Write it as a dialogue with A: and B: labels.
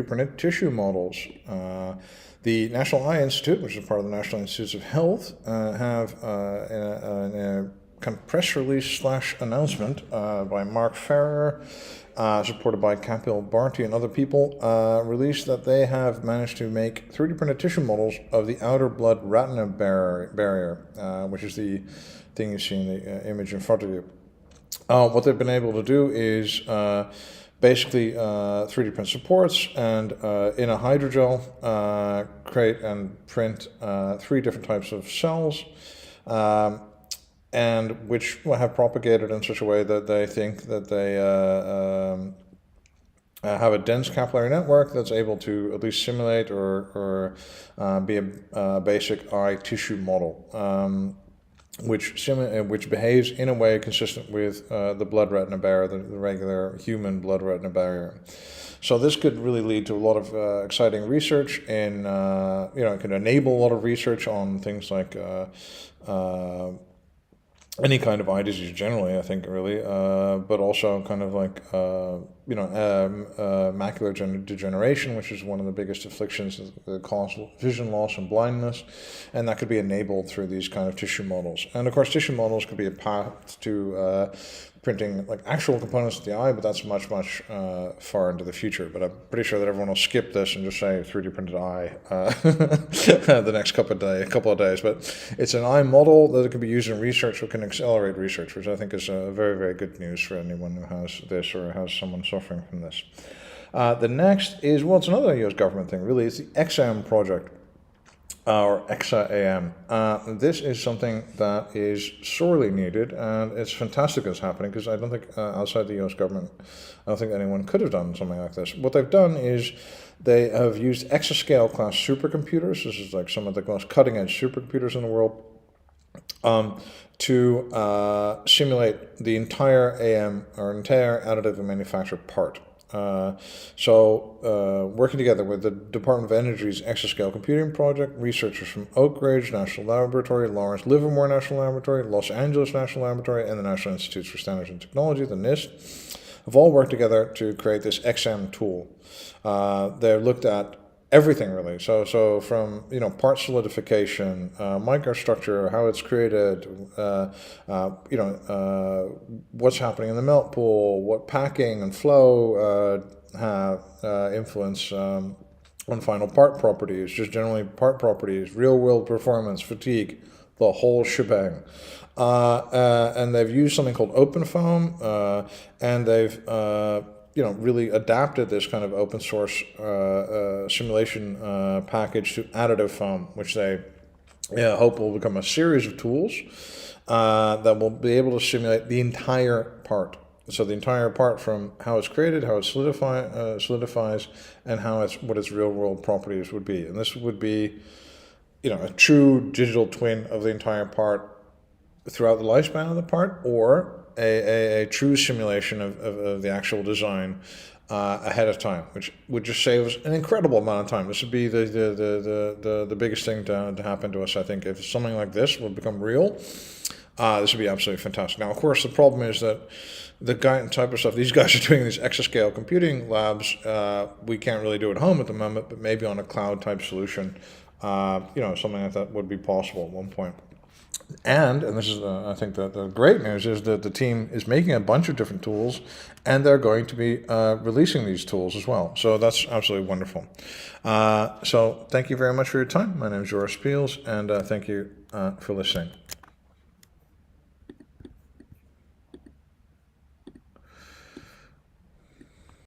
A: printed tissue models. The National Eye Institute, which is part of the National Institutes of Health, have in a kind of press release / announcement by Mark Ferrer, supported by Kapil Bharti and other people, released that they have managed to make 3D printed tissue models of the outer blood-retina barrier, which is the thing you see in the image in front of you. What they've been able to do is basically 3D print supports and in a hydrogel create and print 3 different types of cells, and which have propagated in such a way that they think that they have a dense capillary network that's able to at least simulate or be a basic eye tissue model. Which behaves in a way consistent with the blood-retina barrier, the regular human blood-retina barrier. So this could really lead to a lot of exciting research in, it can enable a lot of research on things like any kind of eye disease generally, I think, really, but also kind of like, macular degeneration, which is one of the biggest afflictions that cause vision loss and blindness, and that could be enabled through these kind of tissue models. And of course, tissue models could be a path to printing like actual components of the eye, but that's much far into the future. But I'm pretty sure that everyone will skip this and just say 3D printed eye the next couple of days. But it's an eye model that can be used in research, or can accelerate research, which I think is very good news for anyone who has this or has someone suffering from this. The next is, well, it's another US government thing, really. It's the ExaAm Project, or ExaAM. This is something that is sorely needed, and it's fantastic it's happening, because I don't think outside the US government, I don't think anyone could have done something like this. What they've done is they have used exascale class supercomputers. This is like some of the most cutting edge supercomputers in the world, to simulate the entire AM, or entire additive and manufacture part. Working together with the Department of Energy's Exascale Computing Project, researchers from Oak Ridge National Laboratory, Livermore National Laboratory, Los Angeles National Laboratory, and the National Institutes for Standards and Technology, the NIST, have all worked together to create this ExaAM tool. They've looked at everything, really. So from part solidification, microstructure, how it's created, what's happening in the melt pool, what packing and flow have influence on final part properties, just generally part properties, real world performance, fatigue, the whole shebang. And they've used something called OpenFoam, and they've really adapted this kind of open source simulation package to additive foam, which they hope will become a series of tools that will be able to simulate the entire part. So the entire part, from how it's created, how it solidifies, and what its real world properties would be. And this would be, a true digital twin of the entire part throughout the lifespan of the part, or a true simulation of the actual design ahead of time, which would just save us an incredible amount of time. This would be the biggest thing to happen to us, I think. If something like this would become real, this would be absolutely fantastic. Now, of course, the problem is that the type of stuff these guys are doing in these exascale computing labs, we can't really do at home at the moment, but maybe on a cloud type solution, something like that would be possible at one point. And this is, I think, the great news is that the team is making a bunch of different tools, and they're going to be releasing these tools as well. So that's absolutely wonderful. So thank you very much for your time. My name is Joris Peels, and thank you for listening.